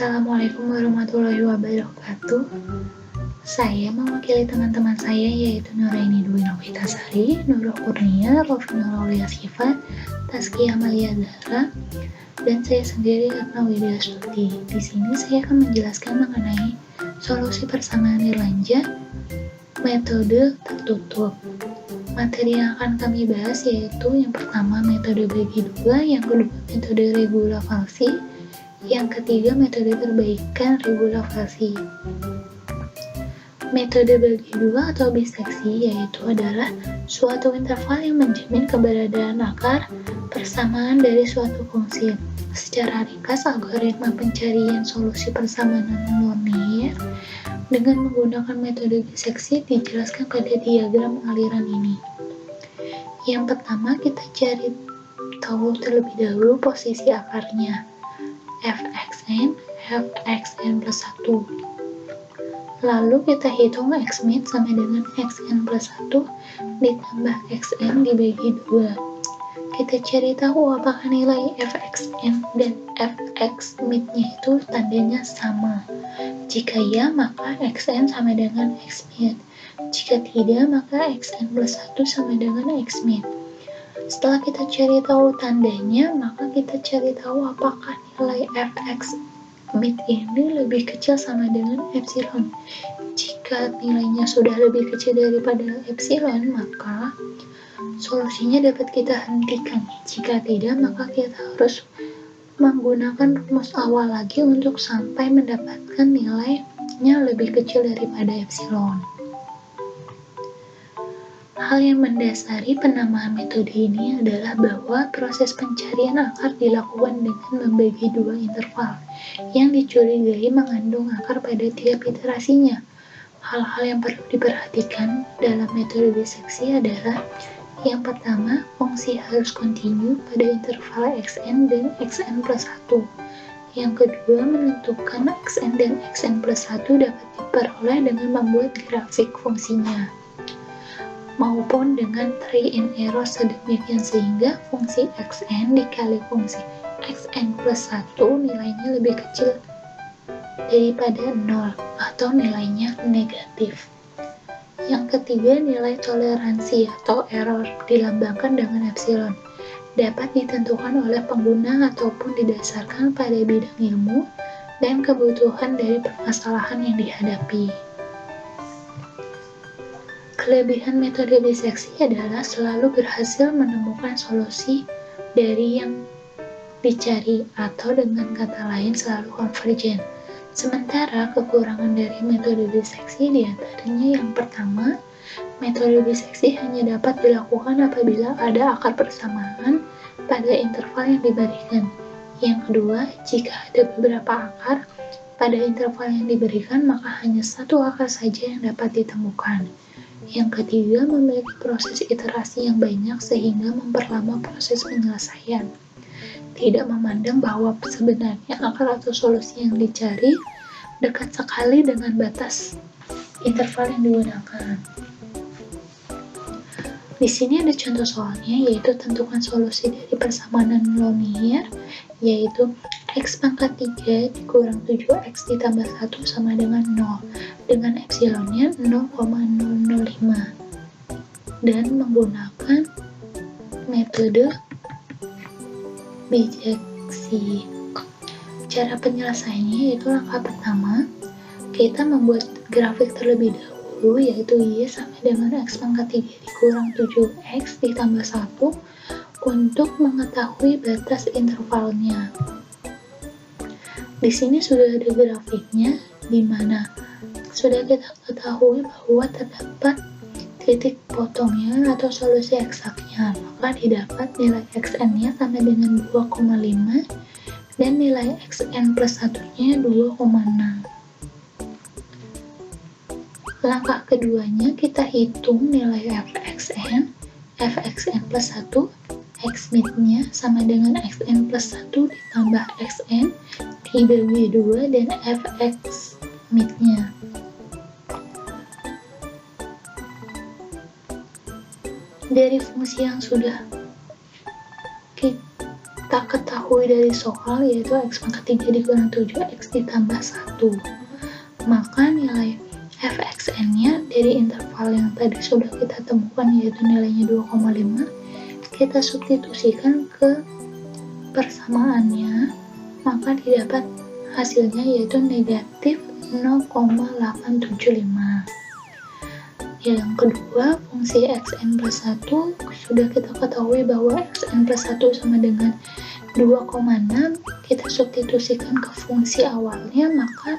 Assalamualaikum warahmatullahi wabarakatuh. Saya mewakili teman-teman saya yaitu Nuraini Dwi Novitasari, Nurul Kurnia, Rofi Nuraulia Sifat, Taski Amalia Zahra, dan saya sendiri Ratna Widya Stuti. Di sini saya akan menjelaskan mengenai solusi persamaan nilai metode tertutup. Materi yang akan kami bahas yaitu yang pertama metode bagi dua, yang kedua metode regula falsi, yang ketiga metode perbaikan regula falsi. Metode bagi dua atau biseksi yaitu adalah suatu interval yang menjamin keberadaan akar persamaan dari suatu fungsi. Secara ringkas, algoritma pencarian solusi persamaan non-linear dengan menggunakan metode biseksi dijelaskan pada diagram aliran ini. Yang pertama, kita cari tahu terlebih dahulu posisi akarnya, fxn plus 1. Lalu kita hitung xmin sama dengan xn plus 1 ditambah xn dibagi 2. Kita cari tahu apakah nilai fxn dan fxmin-nya itu tandanya sama. Jika ya, maka xn sama dengan xmin. Jika tidak, maka xn plus 1 sama dengan xmin. Setelah kita cari tahu tandanya, maka kita cari tahu apakah nilai fxmin ini lebih kecil sama dengan epsilon. Jika nilainya sudah lebih kecil daripada epsilon, maka solusinya dapat kita hentikan. Jika tidak, maka kita harus menggunakan rumus awal lagi untuk sampai mendapatkan nilainya lebih kecil daripada epsilon. Hal yang mendasari penamaan metode ini adalah bahwa proses pencarian akar dilakukan dengan membagi dua interval yang dicurigai mengandung akar pada tiap iterasinya. Hal-hal yang perlu diperhatikan dalam metode biseksi adalah yang pertama, fungsi harus kontinu pada interval xn dan xn plus 1. Yang kedua, menentukan xn dan xn plus 1 dapat diperoleh dengan membuat grafik fungsinya, maupun dengan try and error sedemikian sehingga fungsi xn dikali fungsi xn plus 1 nilainya lebih kecil daripada 0 atau nilainya negatif. Yang ketiga, nilai toleransi atau error dilambangkan dengan epsilon dapat ditentukan oleh pengguna ataupun didasarkan pada bidang ilmu dan kebutuhan dari permasalahan yang dihadapi. Kelebihan metode biseksi adalah selalu berhasil menemukan solusi dari yang dicari atau dengan kata lain selalu konvergen. Sementara kekurangan dari metode biseksi diantaranya yang pertama, metode biseksi hanya dapat dilakukan apabila ada akar persamaan pada interval yang diberikan. Yang kedua, jika ada beberapa akar pada interval yang diberikan, maka hanya satu akar saja yang dapat ditemukan. Yang ketiga, memiliki proses iterasi yang banyak sehingga memperlama proses penyelesaian. Tidak memandang bahwa sebenarnya akar atau solusi yang dicari dekat sekali dengan batas interval yang digunakan. Di sini ada contoh soalnya, yaitu tentukan solusi dari persamaan non-linear, yaitu x pangkat 3 dikurang 7x ditambah 1 sama dengan 0, dengan epsilonnya 0,005, dan menggunakan metode biseksi. Cara penyelesaiannya yaitu langkah pertama, kita membuat grafik terlebih dahulu, yaitu y sama dengan x pangkat 3 dikurang 7x ditambah 1 untuk mengetahui batas intervalnya. Di sini sudah ada grafiknya, di mana sudah kita ketahui bahwa terdapat titik potongnya atau solusi eksaknya, maka didapat nilai xn-nya sama dengan 2,5 dan nilai xn plus 1-nya 2,6. Langkah keduanya, kita hitung nilai fxn plus 1, xmin-nya sama dengan xn plus 1 ditambah xn dibagi 2 dan fxmin-nya. Dari fungsi yang sudah kita kita ketahui dari soal, yaitu X pangkat 3 dikurang 7X ditambah 1. Maka nilai fxn-nya dari interval yang tadi sudah kita temukan, yaitu nilainya 2,5, kita substitusikan ke persamaannya, maka didapat hasilnya yaitu negatif 0,875. Yang kedua, fungsi xn plus 1 sudah kita ketahui bahwa xn plus 1 sama dengan 2,6, kita substitusikan ke fungsi awalnya, maka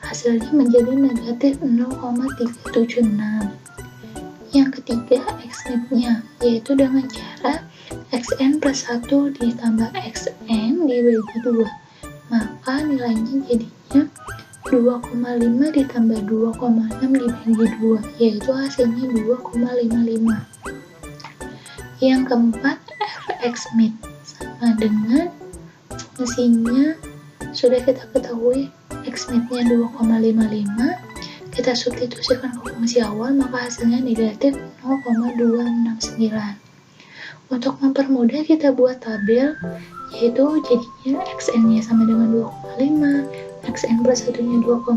hasilnya menjadi negatif 0,376. Yang ketiga, xmit-nya, yaitu dengan cara xn plus 1 ditambah xn dibagi 2, maka nilainya jadinya 2,5 ditambah 2,6 dibagi 2, yaitu hasilnya 2,55. Yang keempat, fxmit sama dengan fungsinya sudah kita ketahui, xmit-nya 2,55, kita substitusikan ke fungsi awal, maka hasilnya negatif 0,269. Untuk mempermudah kita buat tabel, yaitu jadinya xn-nya sama dengan 2,5, xn plus 1-nya 2,6,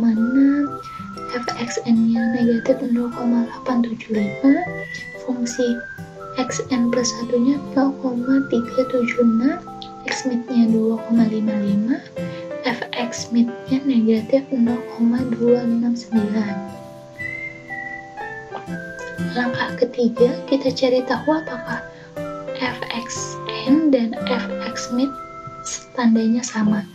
fxn-nya negatif 0,875, fungsi xn plus 1-nya 0,376, xmit-nya 2,55, fxmit-nya negatif 0,269. Langkah ketiga, kita cari tahu apakah fxn dan fxmit tandanya sama.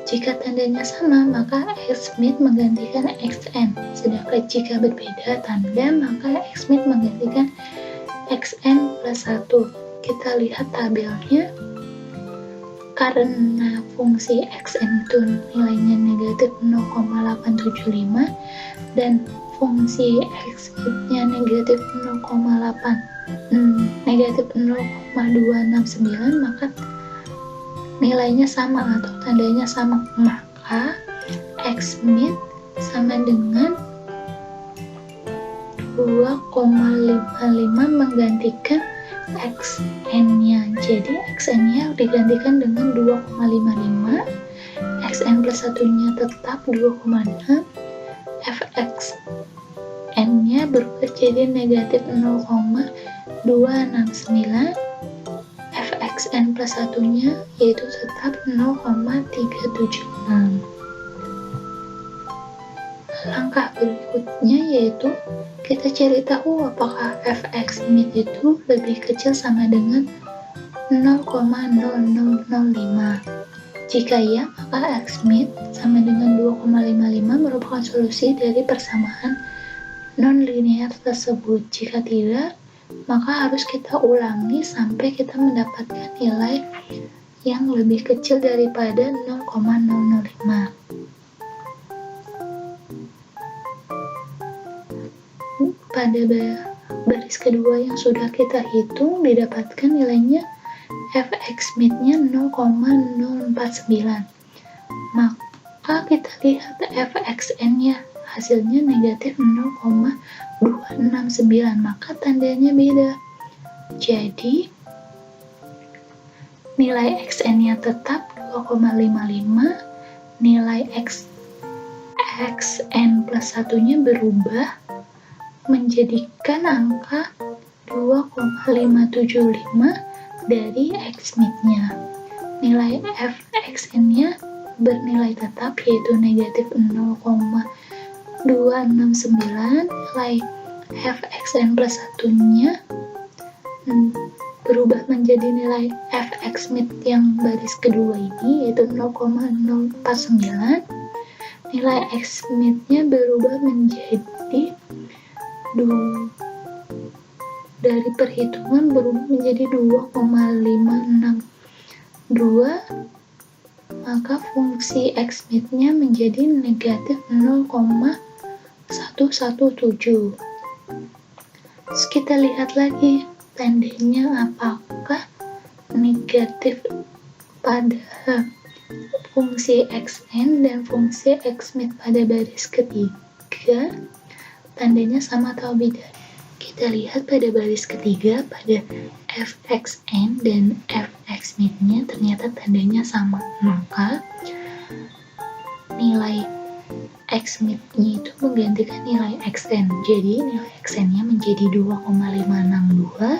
Jika tandanya sama, maka xmit menggantikan xn, sedangkan jika berbeda tanda, maka xmit menggantikan xn plus 1. Kita lihat tabelnya. Karena fungsi xn itu nilainya negatif 0,875 dan fungsi xmit-nya negatif 0,269, maka nilainya sama atau tandanya sama, maka xmit sama dengan 2,55 menggantikan xn-nya. Jadi xn-nya digantikan dengan 2,55, xn plus 1-nya tetap 2,6, fxn-nya berubah jadi negatif 0,269, fxn plus 1-nya yaitu tetap 0,376. Langkah berikutnya yaitu kita cari tahu apakah fxmit itu lebih kecil sama dengan 0,0005. Jika ya, maka xmit sama dengan 2,55 merupakan solusi dari persamaan non-linear tersebut. Jika tidak, maka harus kita ulangi sampai kita mendapatkan nilai yang lebih kecil daripada 0,005. Pada baris kedua yang sudah kita hitung, didapatkan nilainya fxmit-nya 0,049. Maka kita lihat fxn-nya, hasilnya negatif 0,269, maka tandanya beda. Jadi nilai xn-nya tetap 2,55, nilai xn plus 1-nya berubah menjadikan angka 2,575 dari xmit-nya. Nilai fxn-nya bernilai tetap yaitu negatif 0,269, nilai fxn plus 1-nya berubah menjadi nilai fxmit yang baris kedua ini yaitu 0,049, nilai xmit-nya berubah menjadi dari perhitungan berubah menjadi 2,562, maka fungsi xmit-nya menjadi negatif 0,117. Terus kita lihat lagi tandanya apakah negatif pada fungsi xn dan fungsi xmit pada baris ketiga, tandanya sama atau beda. Kita lihat pada baris ketiga, pada fxn dan fxmid-nya ternyata tandanya sama, maka nilai xmid-nya itu menggantikan nilai xn. Jadi nilai xn-nya menjadi 2,562,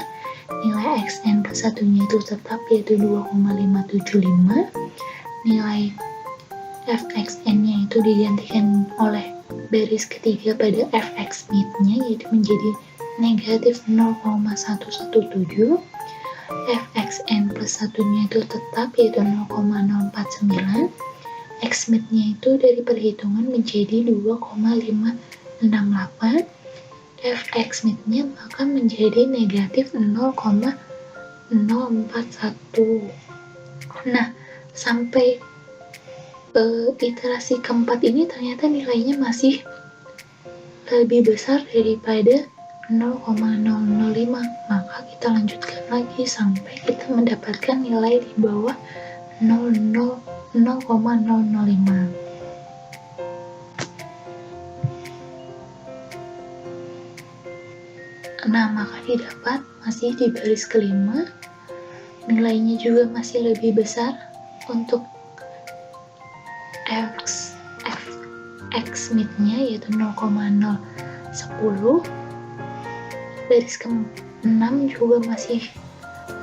nilai xn ke satunya itu tetap yaitu 2,575, nilai fxn-nya itu digantikan oleh baris ketiga pada fxmid-nya yaitu menjadi negatif 0,117, fxn plus satunya itu tetap yaitu 0,049, xmid-nya itu dari perhitungan menjadi 2,568, fxmid-nya maka menjadi negatif 0,041. Nah, sampai iterasi keempat ini ternyata nilainya masih lebih besar daripada 0,005, maka kita lanjutkan lagi sampai kita mendapatkan nilai di bawah 0,005. Nah, maka didapat masih di baris kelima, nilainya juga masih lebih besar untuk xmid-nya yaitu 0,010. Baris ke-6 juga masih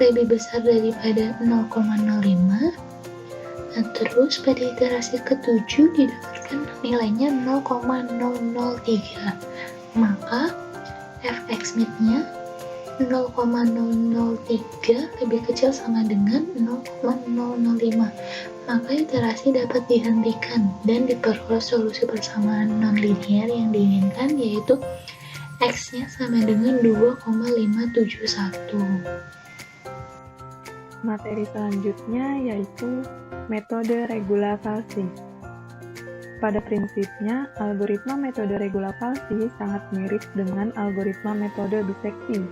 lebih besar daripada 0,05. Nah, terus pada iterasi ke-7 didapatkan nilainya 0,003. Maka fxmid-nya 0,003 lebih kecil sama dengan 0,005. Maka iterasi dapat dihentikan dan diperoleh solusi persamaan nonlinear yang diinginkan, yaitu x-nya sama dengan 2,571. Materi selanjutnya yaitu metode regula falsi. Pada prinsipnya, algoritma metode regula falsi sangat mirip dengan algoritma metode biseksi.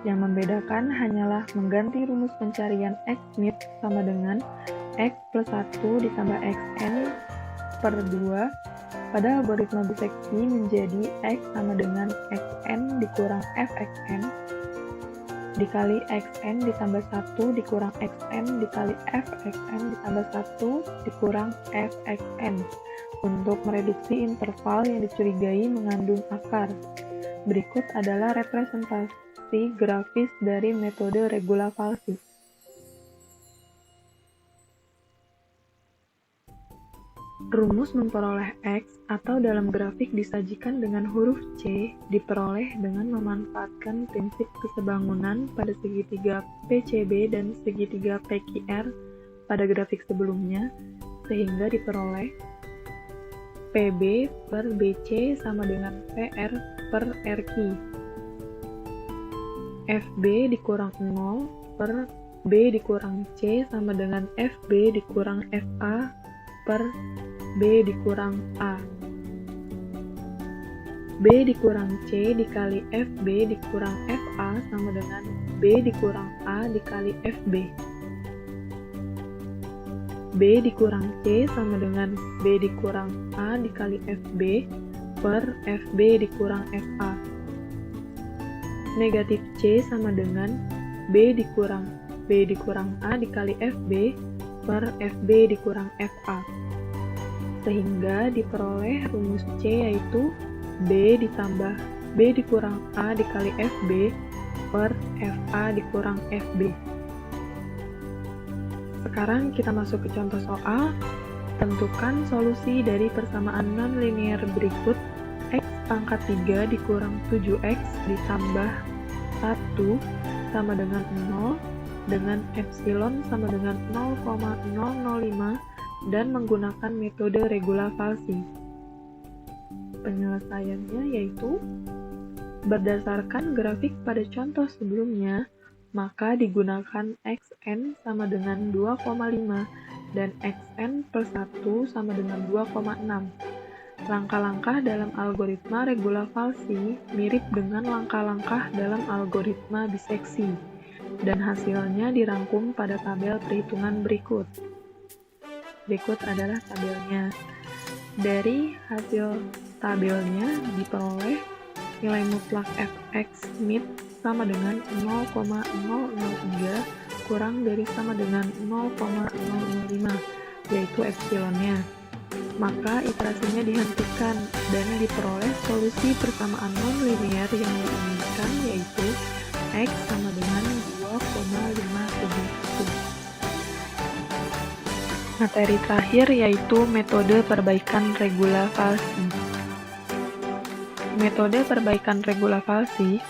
Yang membedakan hanyalah mengganti rumus pencarian xmid sama dengan x plus 1 ditambah xn per 2. Pada algoritma biseksi menjadi x sama dengan xn dikurang fxn dikali xn ditambah 1 dikurang xn dikali fxn ditambah 1 dikurang fxn untuk mereduksi interval yang dicurigai mengandung akar. Berikut adalah representasi grafis dari metode regula falsi. Rumus memperoleh x atau dalam grafik disajikan dengan huruf C diperoleh dengan memanfaatkan prinsip kesebangunan pada segitiga PCB dan segitiga PQR pada grafik sebelumnya, sehingga diperoleh PB per BC sama dengan PR per RQ. FB dikurang 0 per B dikurang C sama dengan FB dikurang FA per B dikurang A. B dikurang C dikali FB dikurang FA sama dengan B dikurang A dikali FB. B dikurang C sama dengan B dikurang A dikali FB per FB dikurang FA. Negatif C sama dengan B dikurang A dikali FB per FB dikurang FA. Sehingga diperoleh rumus C yaitu B ditambah B dikurang A dikali FB per FA dikurang FB. Sekarang kita masuk ke contoh soal. Tentukan solusi dari persamaan nonlinear berikut. X pangkat 3 dikurang 7x ditambah 1 sama dengan 0 dengan epsilon sama dengan 0,005 dan menggunakan metode regula falsi. Penyelesaiannya yaitu berdasarkan grafik pada contoh sebelumnya, maka digunakan xn sama dengan 2,5 dan xn plus 1 sama dengan 2,6. Langkah-langkah dalam algoritma regula falsi mirip dengan langkah-langkah dalam algoritma biseksi, dan hasilnya dirangkum pada tabel perhitungan berikut. Berikut adalah tabelnya. Dari hasil tabelnya diperoleh nilai mutlak fx mid sama dengan 0,003 kurang dari sama dengan 0,005, yaitu epsilonnya. Maka iterasinya dihentikan dan diperoleh solusi persamaan non-linear yang diinginkan, yaitu x sama dengan 2,571. Materi terakhir yaitu metode perbaikan regula falsi. Metode perbaikan regula falsi,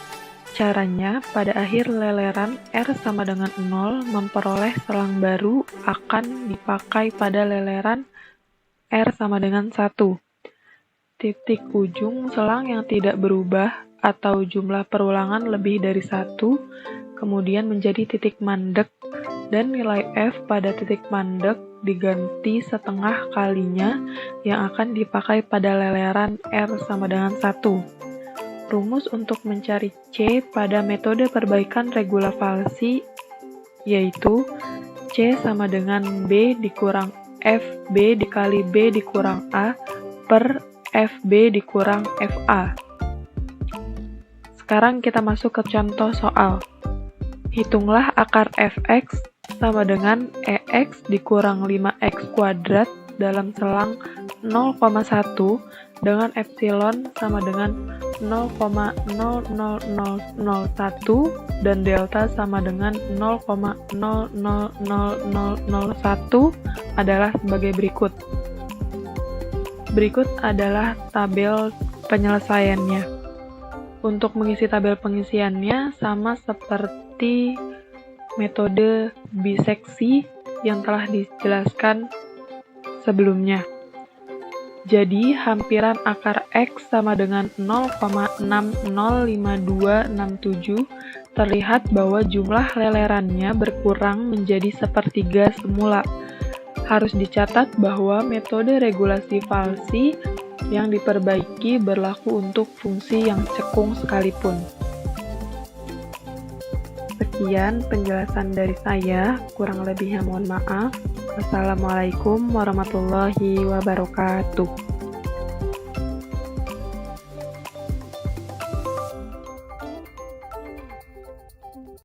caranya pada akhir leleran R sama dengan 0 memperoleh selang baru akan dipakai pada leleran R sama dengan 1. Titik ujung selang yang tidak berubah atau jumlah perulangan lebih dari 1, kemudian menjadi titik mandek, dan nilai F pada titik mandek diganti setengah kalinya yang akan dipakai pada leleran R sama dengan 1. Rumus untuk mencari C pada metode perbaikan regula falsi yaitu C sama dengan B dikurang FB dikali B dikurang A per FB dikurang FA. Sekarang kita masuk ke contoh soal. Hitunglah akar fx sama dengan EX dikurang 5x kuadrat dalam selang 0,1 dengan epsilon sama dengan 0,00001 dan delta sama dengan 0,000001 adalah sebagai berikut. Berikut adalah tabel penyelesaiannya. Untuk mengisi tabel pengisiannya sama seperti metode biseksi yang telah dijelaskan sebelumnya. Jadi, hampiran akar X sama dengan 0,605267 terlihat bahwa jumlah lelerannya berkurang menjadi sepertiga semula. Harus dicatat bahwa metode regulasi falsi yang diperbaiki berlaku untuk fungsi yang cekung sekalipun. Sekian penjelasan dari saya, kurang lebihnya mohon maaf. Wassalamualaikum warahmatullahi wabarakatuh.